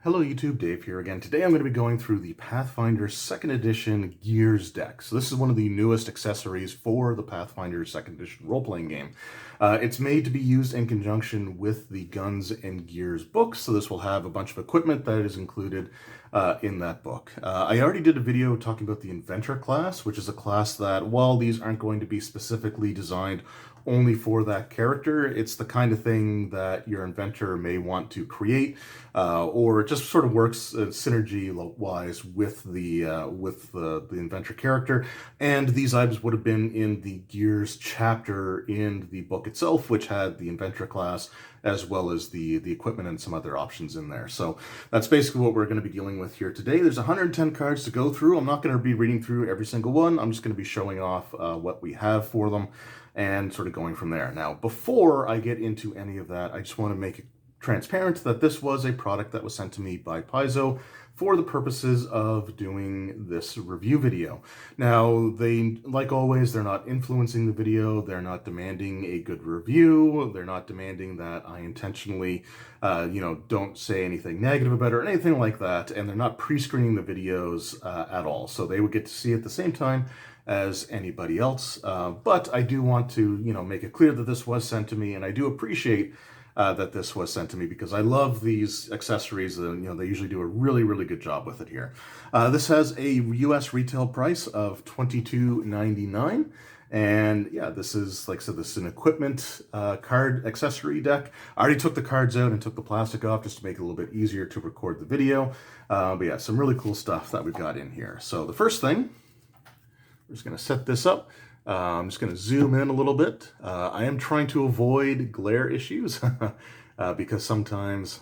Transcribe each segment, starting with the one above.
Hello YouTube, Dave here again. Today I'm going to be going through the Pathfinder 2nd Edition Gears deck. So this is one of the newest accessories for the Pathfinder 2nd Edition role-playing game. It's made to be used in conjunction with the Guns and Gears book, so this will have a bunch of equipment that is included in that book. I already did a video talking about the Inventor class, which is a class that, while these aren't going to be specifically designed only for that character, it's the kind of thing that your inventor may want to create, or it just sort of works synergy-wise with the inventor character. And these items would have been in the Gears chapter in the book itself, which had the inventor class as well as the equipment and some other options in there. So that's basically what we're going to be dealing with here today. There's 110 cards to go through. I'm not going to be reading through every single one. I'm just going to be showing off what we have for them and sort of going from there. Now, before I get into any of that, I just want to make it transparent that this was a product that was sent to me by Paizo for the purposes of doing this review video. Now, they, like always, they're not influencing the video, they're not demanding a good review, they're not demanding that I intentionally, don't say anything negative about it or anything like that, and they're not pre-screening the videos at all. So they would get to see at the same time as anybody else, but I do want to, make it clear that this was sent to me, and I do appreciate that this was sent to me because I love these accessories. They usually do a really, really good job with it here. This has a US retail price of $22.99. And yeah, this is, like I said, this is an equipment card accessory deck. I already took the cards out and took the plastic off just to make it a little bit easier to record the video. But yeah, some really cool stuff that we've got in here. So the first thing, we're just going to set this up. I'm just going to zoom in a little bit. I am trying to avoid glare issues because sometimes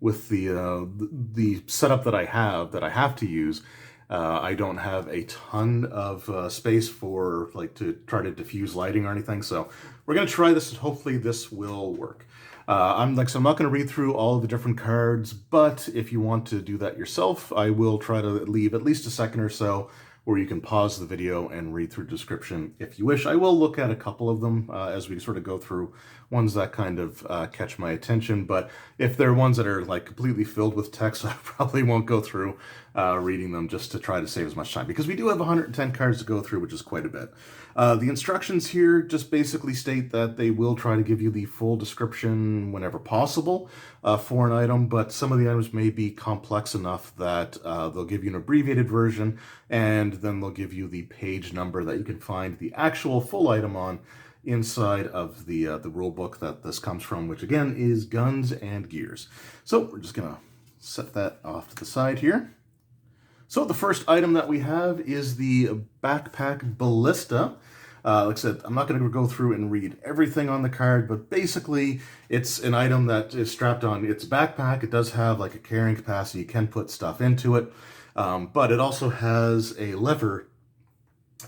with the setup that I have to use, I don't have a ton of space for to try to diffuse lighting or anything. So we're going to try this and hopefully this will work. I'm not going to read through all of the different cards, but if you want to do that yourself, I will try to leave at least a second or so where you can pause the video and read through the description if you wish. I will look at a couple of them as we sort of go through ones that kind of catch my attention, but if they're ones that are completely filled with text, I probably won't go through reading them just to try to save as much time, because we do have 110 cards to go through, which is quite a bit. The instructions here just basically state that they will try to give you the full description whenever possible for an item, but some of the items may be complex enough that they'll give you an abbreviated version, and then they'll give you the page number that you can find the actual full item on inside of the rule book that this comes from, which again is Guns and Gears. So we're just gonna set that off to the side here. So the first item that we have is the Backpack Ballista. Like I said, I'm not going to go through and read everything on the card, but basically it's an item that is strapped on its backpack. It does have a carrying capacity. You can put stuff into it, but it also has a lever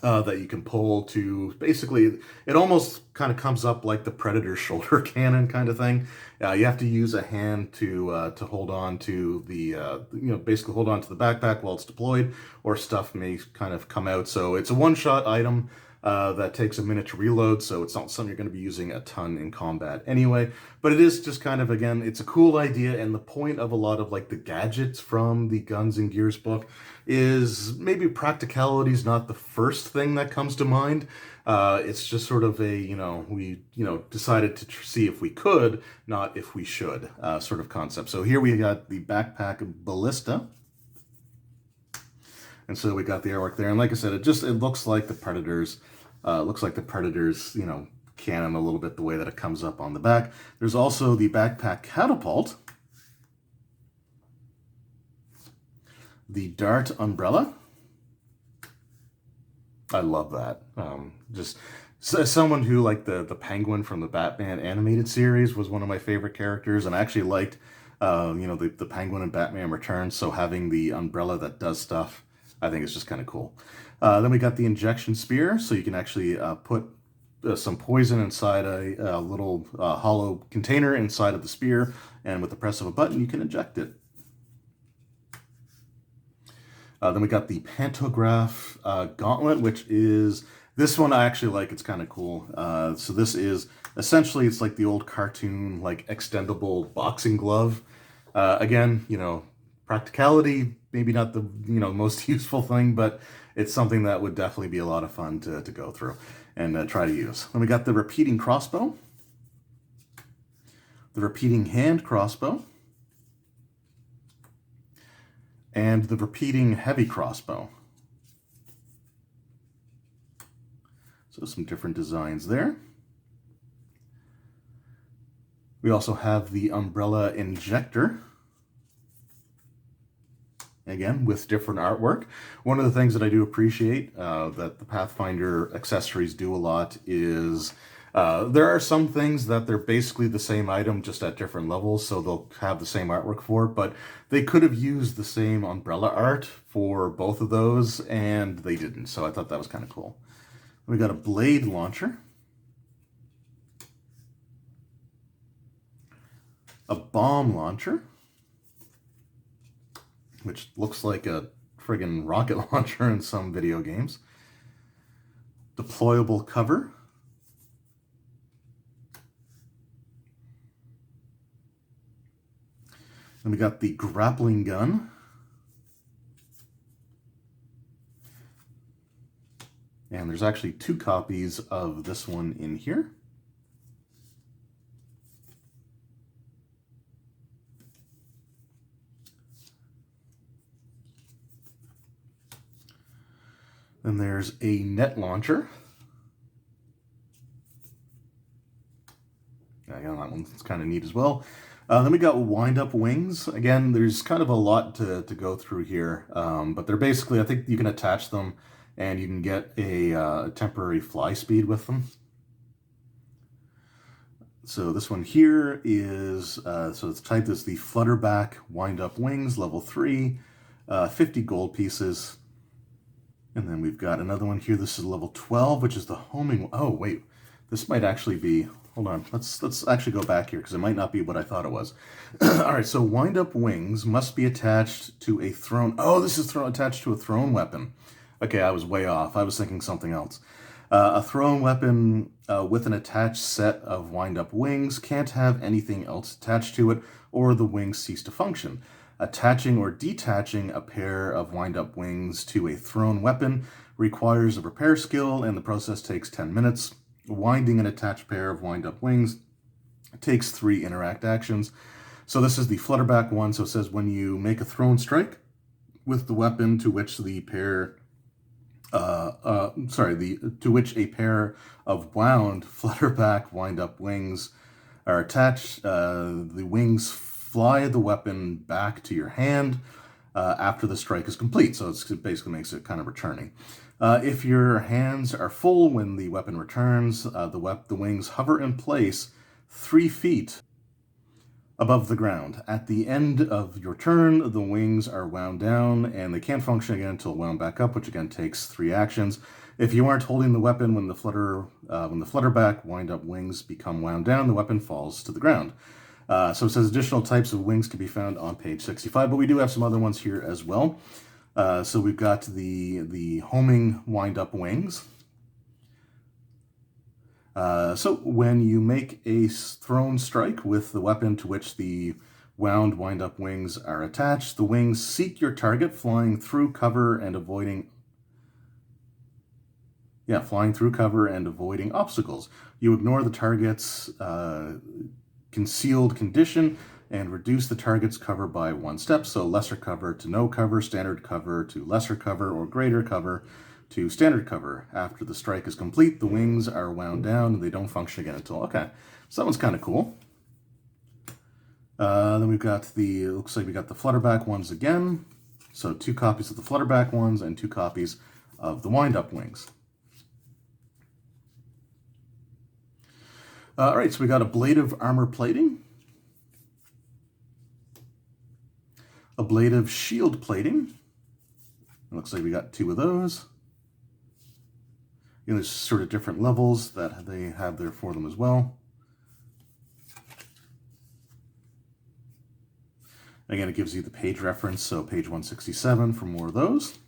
that you can pull to, basically, it almost kind of comes up like the Predator shoulder cannon kind of thing. You have to use a hand to hold on to the, basically hold on to the backpack while it's deployed, or stuff may kind of come out. So it's a one-shot item that takes a minute to reload, so it's not something you're going to be using a ton in combat anyway. But it is just kind of, again, it's a cool idea, and the point of a lot of the gadgets from the Guns and Gears book is maybe practicality is not the first thing that comes to mind. It's just sort of a, we decided to see if we could, not if we should, sort of concept. So here we got the Backpack Ballista. And so we got the artwork there, and like I said, it looks like the Predators. Cannon a little bit, the way that it comes up on the back. There's also the Backpack Catapult, the Dart Umbrella. I love that. Just someone who the Penguin from the Batman animated series was one of my favorite characters, and I actually liked the Penguin in Batman Returns. So having the umbrella that does stuff, I think it's just kind of cool. Then we got the Injection Spear, so you can actually put some poison inside a little hollow container inside of the spear, and with the press of a button, you can inject it. Then we got the Pantograph Gauntlet, which is, this one I actually like. It's kind of cool. So this is, essentially, it's like the old cartoon, extendable boxing glove Again, practicality, maybe not the most useful thing, but it's something that would definitely be a lot of fun to go through and try to use. Then we got the repeating crossbow, the repeating hand crossbow, and the repeating heavy crossbow. So some different designs there. We also have the umbrella injector, again, with different artwork. One of the things that I do appreciate that the Pathfinder accessories do a lot is there are some things that they're basically the same item, just at different levels, so they'll have the same artwork for it, but they could have used the same umbrella art for both of those, and they didn't, so I thought that was kind of cool. We got a blade launcher, a bomb launcher, which looks like a friggin' rocket launcher in some video games. Deployable cover. Then we got the grappling gun. And there's actually 2 copies of this one in here. Then there's a net launcher. Yeah, that one's kind of neat as well. Then we got wind-up wings. Again, there's kind of a lot to go through here, but they're basically, I think you can attach them and you can get a temporary fly speed with them. So this one here is, so it's typed as the Flutterback Wind-Up Wings, level 3, 50 gold pieces. And then we've got another one here. This is level 12, which is the homing. Oh, wait. This might actually be... Hold on. Let's actually go back here, because it might not be what I thought it was. All right, so wind-up wings must be attached to a thrown... Oh, this is attached to a thrown weapon. Okay, I was way off. I was thinking something else. A thrown weapon with an attached set of wind-up wings can't have anything else attached to it, or the wings cease to function. Attaching or detaching a pair of wind-up wings to a thrown weapon requires a repair skill, and the process takes 10 minutes. Winding an attached pair of wind-up wings takes 3 interact actions. So this is the Flutterback one, so it says when you make a thrown strike with the weapon to which the pair... to which a pair of wound Flutterback wind-up wings are attached, the wings fly the weapon back to your hand after the strike is complete. So it basically makes it kind of returning. If your hands are full when the weapon returns, the wings hover in place 3 feet above the ground. At the end of your turn, the wings are wound down, and they can't function again until wound back up, which again takes 3 actions. If you aren't holding the weapon when the Flutterback wind-up wings become wound down, the weapon falls to the ground. So it says additional types of wings can be found on page 65, but we do have some other ones here as well. So we've got the homing wind-up wings. So when you make a thrown strike with the weapon to which the wound wind-up wings are attached, the wings seek your target, flying through cover and avoiding obstacles. You ignore the target's concealed condition and reduce the target's cover by 1 step. So lesser cover to no cover, standard cover to lesser cover, or greater cover to standard cover. After the strike is complete, the wings are wound down and they don't function again until... Okay, so that one's kind of cool. Then we've got looks like we got the Flutterback ones again. So 2 copies of the Flutterback ones and 2 copies of the wind-up wings. All right, so we got a blade of armor plating, a blade of shield plating. It looks like we got 2 of those. There's sort of different levels that they have there for them as well. Again, it gives you the page reference, so page 167 for more of those.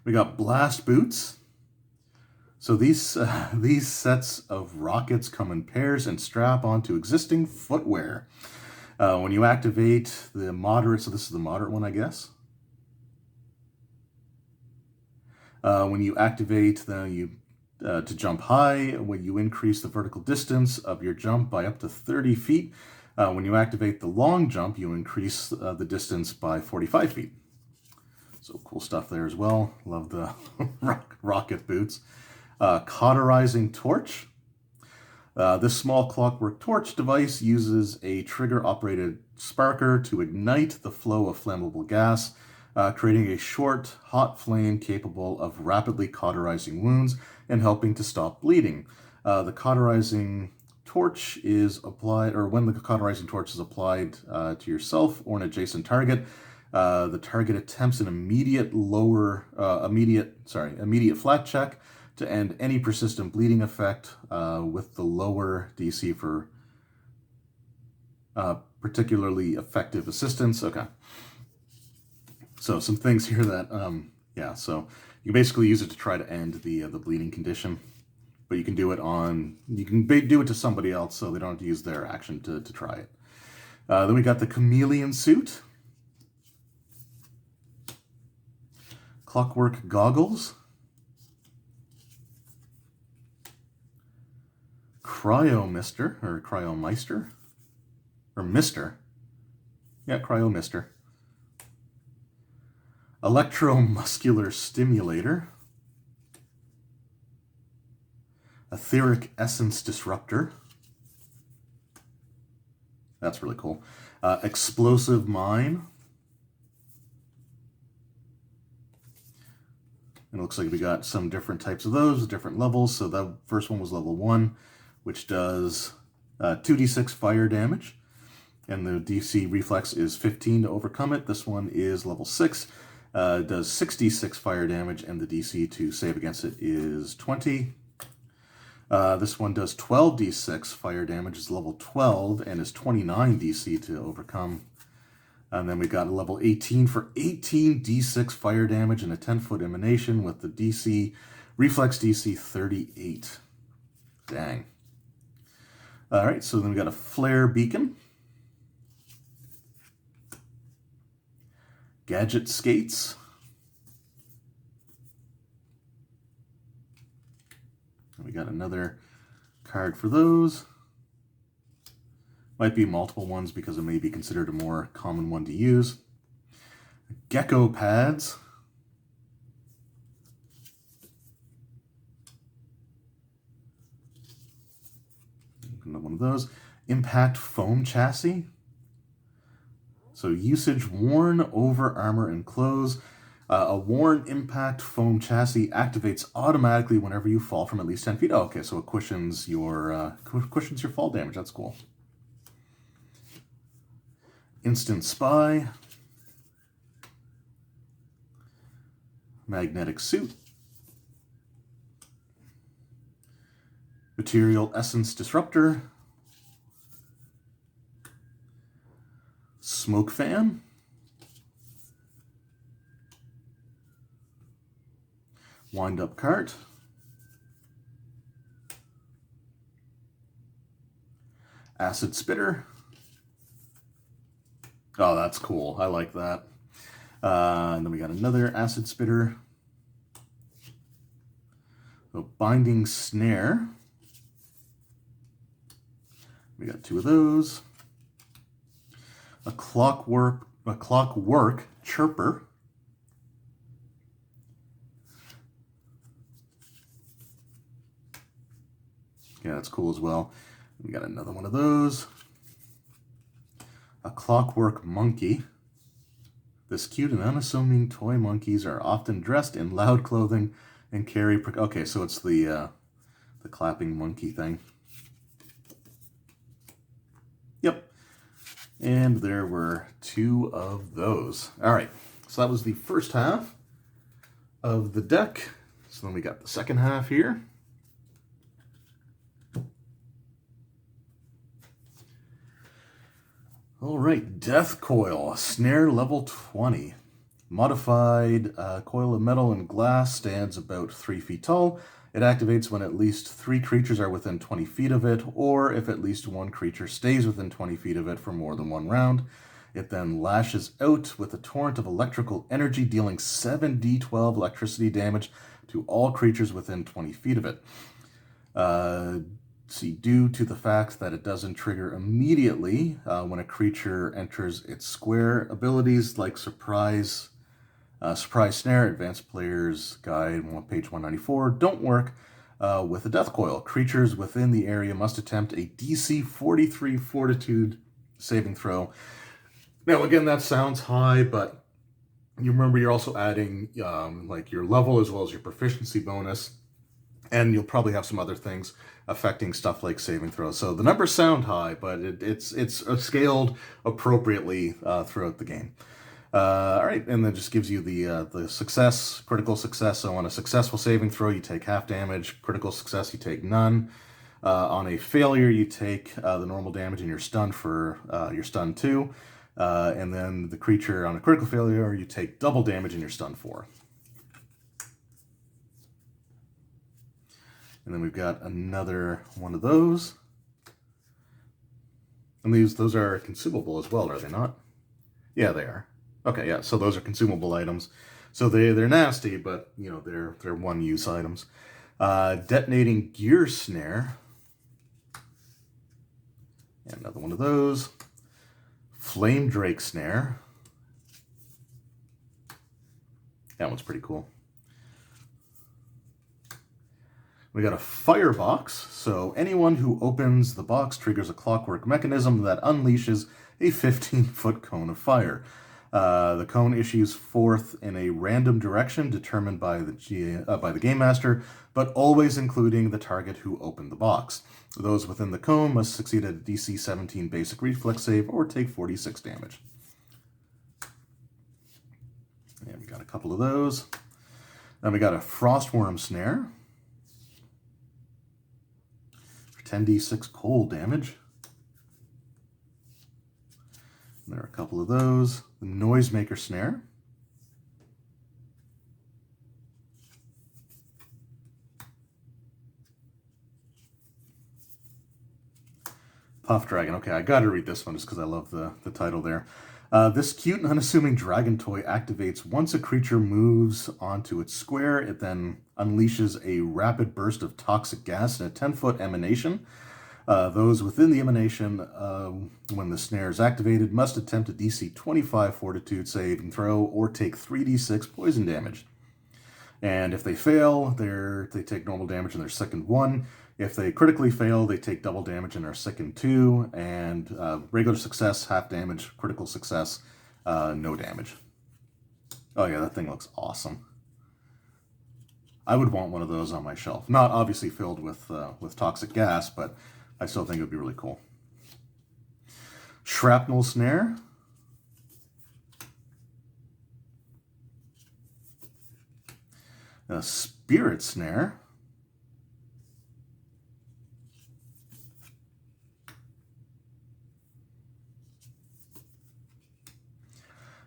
We got blast boots. So these sets of rockets come in pairs and strap onto existing footwear. When you activate the moderate, so this is the moderate one, I guess. When you activate to jump high, when you increase the vertical distance of your jump by up to 30 feet. When you activate the long jump, you increase the distance by 45 feet. So cool stuff there as well. Love the rocket boots. Cauterizing torch. This small clockwork torch device uses a trigger-operated sparker to ignite the flow of flammable gas, creating a short, hot flame capable of rapidly cauterizing wounds and helping to stop bleeding. The cauterizing torch is applied, or when the cauterizing torch is applied to yourself or an adjacent target, the target attempts an immediate flat check to end any persistent bleeding effect with the lower DC for particularly effective assistance. Okay. So some things here that, yeah, so you basically use it to try to end the bleeding condition, but you can do it do it to somebody else so they don't have to use their action to try it. Then we got the chameleon suit. Clockwork goggles. Cryo-mister, or Cryo-meister, or Mister. Yeah, Cryo-mister. Electromuscular stimulator. Etheric essence disruptor. That's really cool. Explosive mine. And it looks like we got some different types of those, different levels. So the first one was level 1, which does 2d6 fire damage. And the DC reflex is 15 to overcome it. This one is level 6. Does 66 fire damage, and the DC to save against it is 20. This one does 12d6 fire damage, is level 12, and is 29 DC to overcome. And then we got a level 18 for 18d6 fire damage and a 10-foot emanation with the DC, reflex DC 38. Dang. All right, so then we got a flare beacon. Gadget skates. We got another card for those. Might be multiple ones because it may be considered a more common one to use. Gecko pads. Another one of those. Impact foam chassis. So usage worn over armor and clothes. A worn impact foam chassis activates automatically whenever you fall from at least 10 feet. Oh, okay, so it cushions your fall damage. That's cool. Instant spy. Magnetic suit. Material essence disruptor. Smoke fan. Wind up cart. Acid spitter. Oh, that's cool. I like that. And then we got another acid spitter. So binding snare. We got 2 of those. A clockwork chirper. Yeah, that's cool as well. We got another one of those. A clockwork monkey. This cute and unassuming toy monkeys are often dressed in loud clothing and carry... Okay, so it's the clapping monkey thing. Yep. And there were 2 of those. All right, so that was the first half of the deck. So then we got the second half here. All right, Death Coil, snare level 20. Modified coil of metal and glass, stands about 3 feet tall, It activates when at least 3 creatures are within 20 feet of it, or if at least 1 creature stays within 20 feet of it for more than 1 round. It then lashes out with a torrent of electrical energy, dealing 7d12 electricity damage to all creatures within 20 feet of it. Due to the fact that it doesn't trigger immediately when a creature enters its square, abilities like Surprise Snare, Advanced Player's Guide, page 194, don't work with a Death Coil. Creatures within the area must attempt a DC 43 Fortitude saving throw. Now, again, that sounds high, but you remember you're also adding like your level as well as your proficiency bonus, and you'll probably have some other things affecting stuff like saving throws. So the numbers sound high, but it's scaled appropriately throughout the game. All right, and then just gives you the success, critical success. So on a successful saving throw, you take half damage. Critical success, you take none. On a failure, you take the normal damage, and you're stunned for your stun 2. And then the creature on a critical failure, you take double damage, and you're stunned 4. And then we've got another one of those. And those are consumable as well, are they not? Yeah, they are. Okay, yeah, so those are consumable items. So they're nasty, but, you know, they're one-use items. Detonating Gear Snare. And another one of those. Flame Drake Snare. That one's pretty cool. We got a firebox, so anyone who opens the box triggers a clockwork mechanism that unleashes a 15-foot cone of fire. The cone issues forth in a random direction determined by the Game Master, but always including the target who opened the box. Those within the cone must succeed at a DC 17 basic reflex save or take 46 damage. And we got a couple of those. Then we got a Frostworm Snare. 10d6 cold damage. And there are a couple of those. The Noisemaker Snare. Puff Dragon. Okay, I gotta read this one just because I love the title there. This cute and unassuming dragon toy activates once a creature moves onto its square. It then unleashes a rapid burst of toxic gas in a 10-foot emanation. Those within the emanation, when the snare is activated, must attempt a DC 25 Fortitude saving throw or take 3d6 poison damage. And if they fail, they take normal damage in their second 1. If they critically fail, they take double damage in their second 2, and regular success, half damage, critical success, no damage. Oh yeah, that thing looks awesome. I would want one of those on my shelf. Not obviously filled with toxic gas, but I still think it would be really cool. Shrapnel Snare. A Spirit Snare.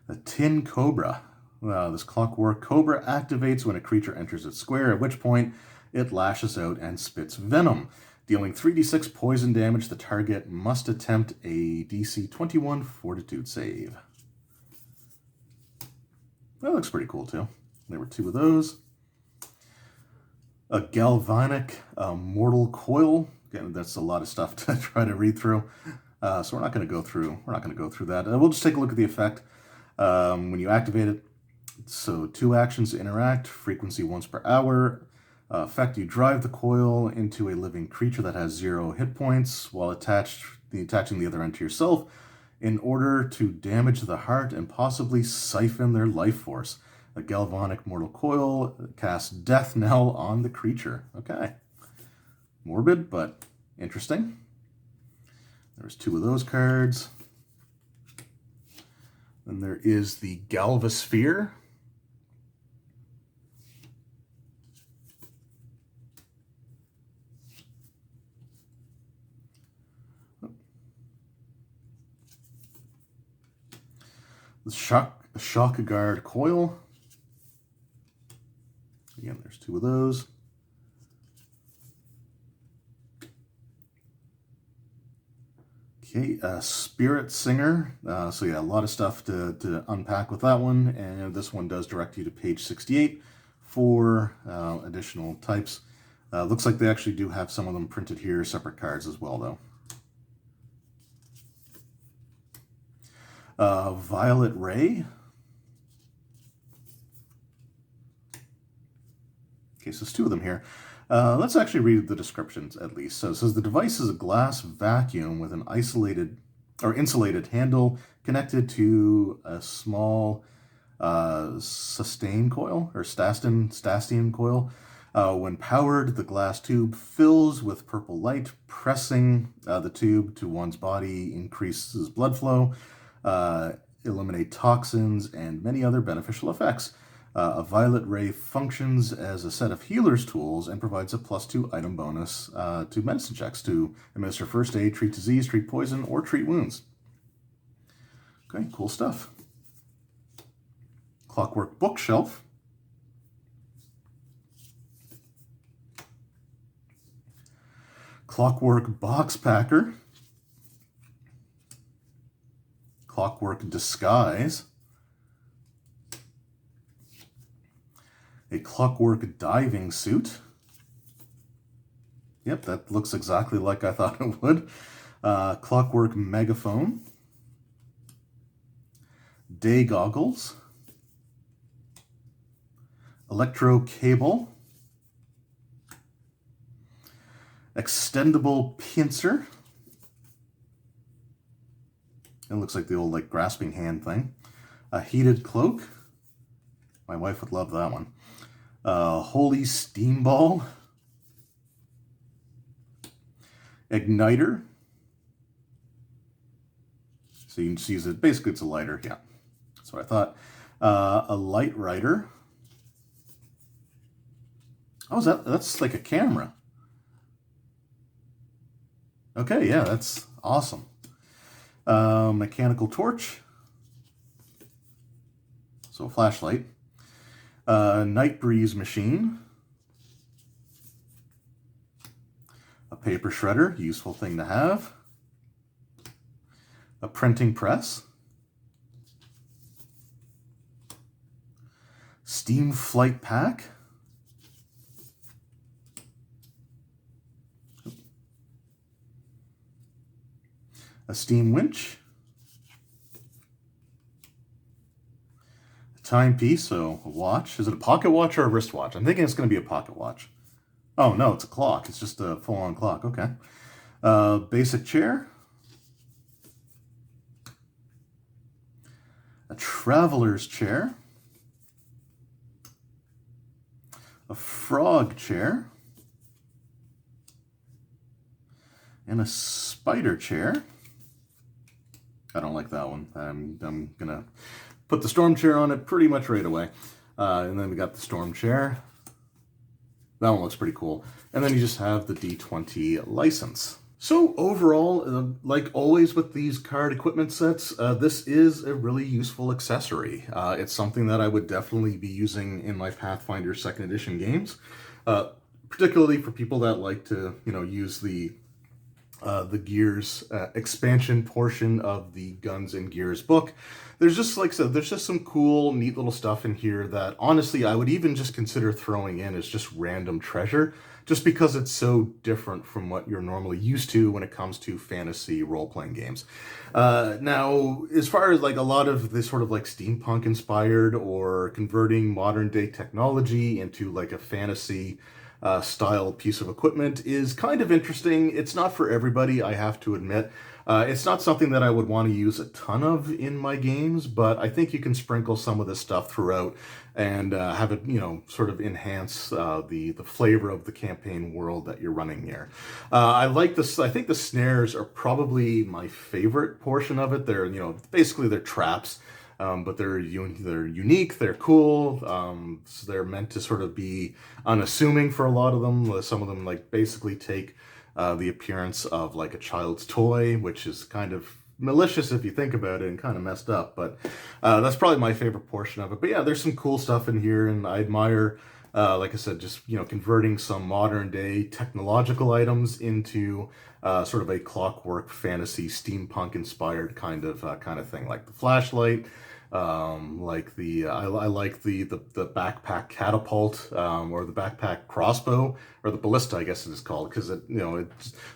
The Tin Cobra. This Clockwork Cobra activates when a creature enters its square, at which point it lashes out and spits venom. Dealing 3d6 poison damage, the target must attempt a DC 21 Fortitude save. That looks pretty cool, too. There were 2 of those. A Galvanic Mortal Coil. Again, that's a lot of stuff to try to read through. So we're not going to go through that. We'll just take a look at the effect. When you activate it, so 2 actions to interact, frequency once per hour. Effect, you drive the coil into a living creature that has 0 hit points while attaching the other end to yourself in order to damage the heart and possibly siphon their life force. A Galvanic Mortal Coil casts Death Knell on the creature. Okay. Morbid, but interesting. There's 2 of those cards. Then there is the Galvasphere. The Shock Guard Coil. Again, there's 2 of those. Okay, Spirit Singer. So yeah, a lot of stuff to unpack with that one, and this one does direct you to page 68 for additional types. Looks like they actually do have some of them printed here, separate cards as well, though. Violet Ray. Okay, so there's two of them here. Let's actually read the descriptions at least. So it says the device is a glass vacuum with an insulated handle connected to a small sustain coil or Stastian coil. When powered, the glass tube fills with purple light. Pressing the tube to one's body increases blood flow, eliminate toxins, and many other beneficial effects. A violet ray functions as a set of healer's tools and provides a +2 item bonus to medicine checks to administer first aid, treat disease, treat poison, or treat wounds. Okay, cool stuff. Clockwork bookshelf. Clockwork box packer. Clockwork disguise. A clockwork diving suit. Yep, that looks exactly like I thought it would. Clockwork megaphone. Day goggles. Electro cable. Extendable pincer. It looks like the old grasping hand thing. A heated cloak. My wife would love that one. Holy steam ball. Igniter. So you can just use it. Basically, it's a lighter. Yeah, that's what I thought. A light writer. Oh, that's like a camera. Okay, yeah, that's awesome. Mechanical torch. So a flashlight. Night breeze machine. A paper shredder, useful thing to have. A printing press. Steam flight pack. A steam winch. A timepiece, so a watch. Is it a pocket watch or a wristwatch? I'm thinking it's going to be a pocket watch. Oh, no, it's a clock. It's just a full-on clock. Okay. Basic chair. A traveler's chair. A frog chair. And a spider chair. I don't like that one. I'm gonna put the storm chair on it pretty much right away. And then we got the storm chair. That one looks pretty cool. And then you just have the D20 license. So overall, like always with these card equipment sets, this is a really useful accessory. It's something that I would definitely be using in my Pathfinder 2nd Edition games, particularly for people that like to, use the Gears expansion portion of the Guns and Gears book. There's just, like I said, there's just some cool, neat little stuff in here that, honestly, I would even just consider throwing in as just random treasure, just because it's so different from what you're normally used to when it comes to fantasy role-playing games. Now, as far as, a lot of this sort of, steampunk-inspired or converting modern-day technology into, a fantasy style piece of equipment is kind of interesting. It's not for everybody, I have to admit. It's not something that I would want to use a ton of in my games, but I think you can sprinkle some of this stuff throughout and have it, sort of enhance the flavor of the campaign world that you're running here. I like this. I think the snares are probably my favorite portion of it. They're, basically they're traps. But they're unique, they're cool, so they're meant to sort of be unassuming for a lot of them. Some of them basically take the appearance of a child's toy, which is kind of malicious if you think about it and kind of messed up, but that's probably my favorite portion of it. But yeah, there's some cool stuff in here, and I admire Like I said, just, converting some modern day technological items into sort of a Clockwork fantasy steampunk inspired kind of thing, like the flashlight, like I like the backpack catapult, or the backpack crossbow, or the ballista, I guess it is called, because the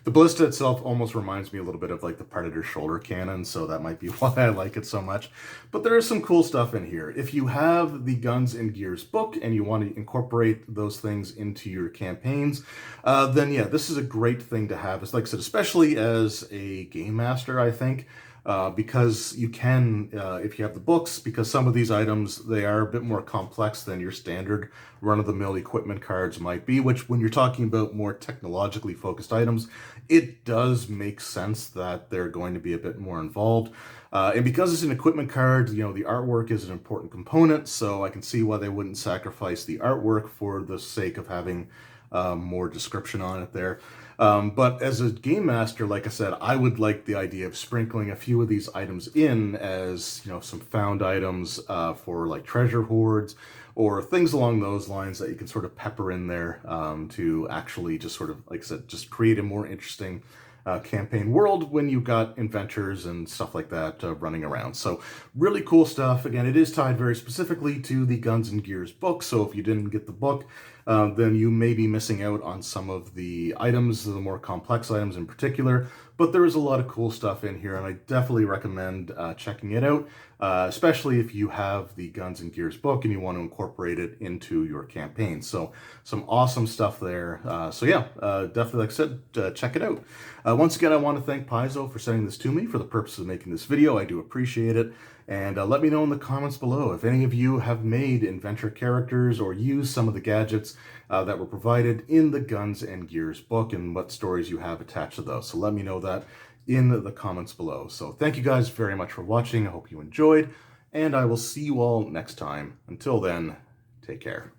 ballista itself almost reminds me a little bit of like the Predator shoulder cannon, so that might be why I like it so much. But there is some cool stuff in here. If you have the Guns and Gears book and you want to incorporate those things into your campaigns, then yeah, this is a great thing to have. It's like I said, especially as a game master, I think. Because you can, if you have the books, because some of these items, they are a bit more complex than your standard run-of-the-mill equipment cards might be, which when you're talking about more technologically focused items, it does make sense that they're going to be a bit more involved. And because it's an equipment card, the artwork is an important component, so I can see why they wouldn't sacrifice the artwork for the sake of having more description on it there. But as a game master, like I said, I would like the idea of sprinkling a few of these items in as, some found items for like treasure hoards or things along those lines that you can sort of pepper in there to actually just sort of, like I said, just create a more interesting campaign world when you've got inventors and stuff like that running around. So really cool stuff. Again, it is tied very specifically to the Guns and Gears book, so if you didn't get the book, then you may be missing out on some of the items, the more complex items in particular. But there is a lot of cool stuff in here, and I definitely recommend checking it out, especially if you have the Guns and Gears book and you want to incorporate it into your campaign. So some awesome stuff there. So yeah, definitely, like I said, check it out. Once again, I want to thank Paizo for sending this to me for the purpose of making this video. I do appreciate it. And let me know in the comments below if any of you have made inventor characters or used some of the gadgets that were provided in the Guns and Gears book and what stories you have attached to those. So let me know that in the comments below. So thank you guys very much for watching. I hope you enjoyed, and I will see you all next time. Until then, take care.